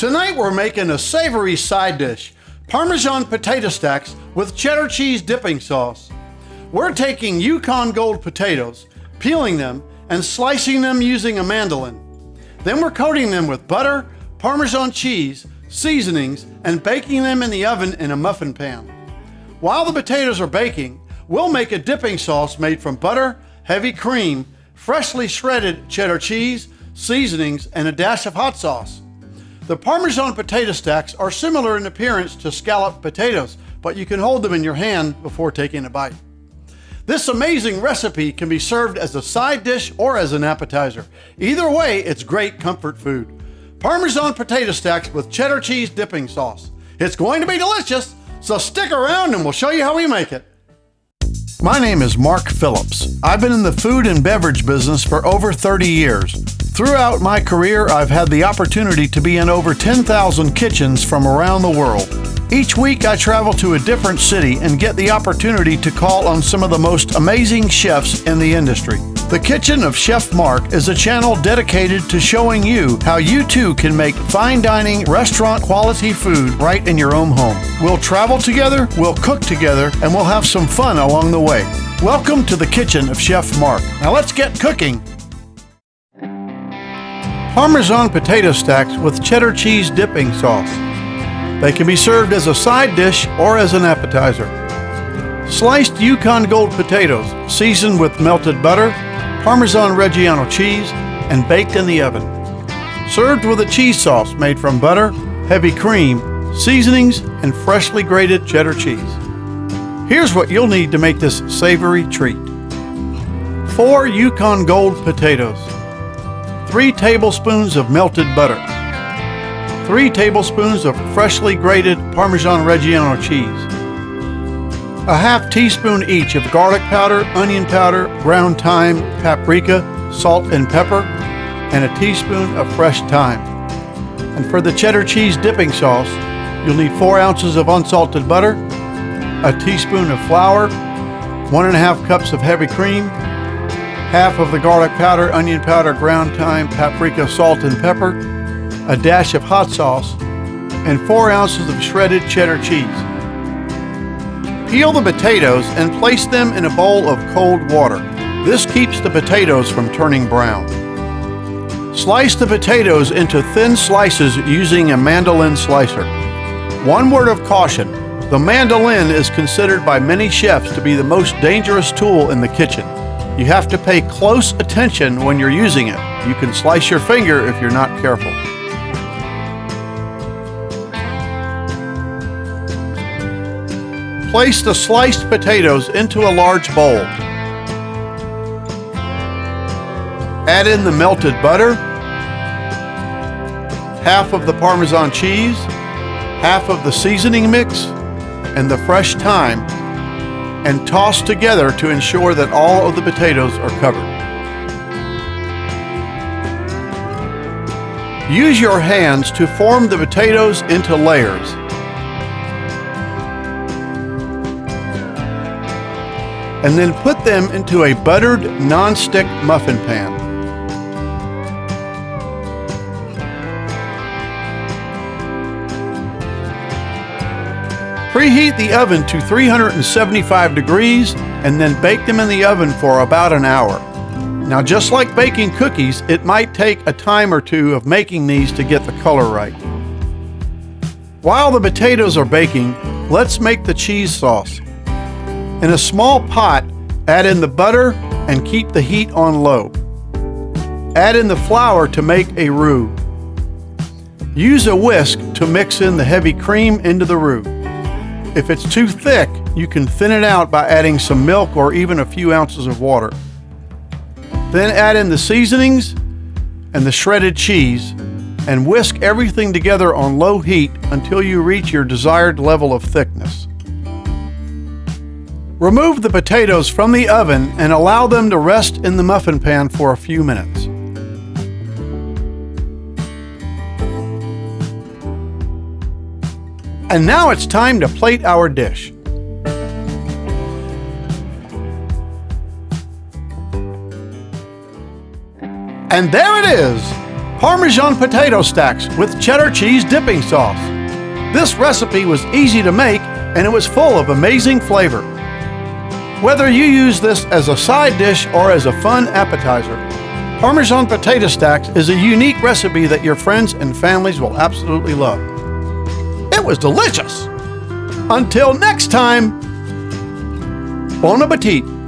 Tonight we're making a savory side dish, Parmesan potato stacks with cheddar cheese dipping sauce. We're taking Yukon Gold potatoes, peeling them, and slicing them using a mandolin. Then we're coating them with butter, Parmesan cheese, seasonings, and baking them in the oven in a muffin pan. While the potatoes are baking, we'll make a dipping sauce made from butter, heavy cream, freshly shredded cheddar cheese, seasonings, and a dash of hot sauce. The Parmesan potato stacks are similar in appearance to scalloped potatoes, but you can hold them in your hand before taking a bite. This amazing recipe can be served as a side dish or as an appetizer. Either way, it's great comfort food. Parmesan potato stacks with cheddar cheese dipping sauce. It's going to be delicious, so stick around and we'll show you how we make it. My name is Mark Phillips. I've been in the food and beverage business for over 30 years. Throughout my career, I've had the opportunity to be in over 10,000 kitchens from around the world. Each week, I travel to a different city and get the opportunity to call on some of the most amazing chefs in the industry. The Kitchen of Chef Mark is a channel dedicated to showing you how you too can make fine dining, restaurant quality food right in your own home. We'll travel together, we'll cook together, and we'll have some fun along the way. Welcome to the Kitchen of Chef Mark. Now let's get cooking. Parmesan potato stacks with cheddar cheese dipping sauce. They can be served as a side dish or as an appetizer. Sliced Yukon Gold potatoes, seasoned with melted butter, Parmesan Reggiano cheese, and baked in the oven. Served with a cheese sauce made from butter, heavy cream, seasonings, and freshly grated cheddar cheese. Here's what you'll need to make this savory treat. 4 Yukon Gold potatoes, 3 tablespoons of melted butter, 3 tablespoons of freshly grated Parmesan Reggiano cheese, a half teaspoon each of garlic powder, onion powder, ground thyme, paprika, salt and pepper, and a teaspoon of fresh thyme. And for the cheddar cheese dipping sauce, you'll need 4 ounces of unsalted butter, a teaspoon of flour, 1.5 cups of heavy cream, half of the garlic powder, onion powder, ground thyme, paprika, salt and pepper, a dash of hot sauce, and 4 ounces of shredded cheddar cheese. Peel the potatoes and place them in a bowl of cold water. This keeps the potatoes from turning brown. Slice the potatoes into thin slices using a mandolin slicer. One word of caution, the mandolin is considered by many chefs to be the most dangerous tool in the kitchen. You have to pay close attention when you're using it. You can slice your finger if you're not careful. Place the sliced potatoes into a large bowl. Add in the melted butter, half of the Parmesan cheese, half of the seasoning mix, and the fresh thyme, and toss together to ensure that all of the potatoes are covered. Use your hands to form the potatoes into layers. And then put them into a buttered non-stick muffin pan. Preheat the oven to 375 degrees and then bake them in the oven for about an hour. Now, just like baking cookies, it might take a time or two of making these to get the color right. While the potatoes are baking, let's make the cheese sauce. In a small pot, add in the butter and keep the heat on low. Add in the flour to make a roux. Use a whisk to mix in the heavy cream into the roux. If it's too thick, you can thin it out by adding some milk or even a few ounces of water. Then add in the seasonings and the shredded cheese and whisk everything together on low heat until you reach your desired level of thickness. Remove the potatoes from the oven and allow them to rest in the muffin pan for a few minutes. And now it's time to plate our dish. And there it is! Parmesan potato stacks with cheddar cheese dipping sauce. This recipe was easy to make and it was full of amazing flavor. Whether you use this as a side dish or as a fun appetizer, Parmesan potato stacks is a unique recipe that your friends and families will absolutely love. It was delicious! Until next time, bon appetit!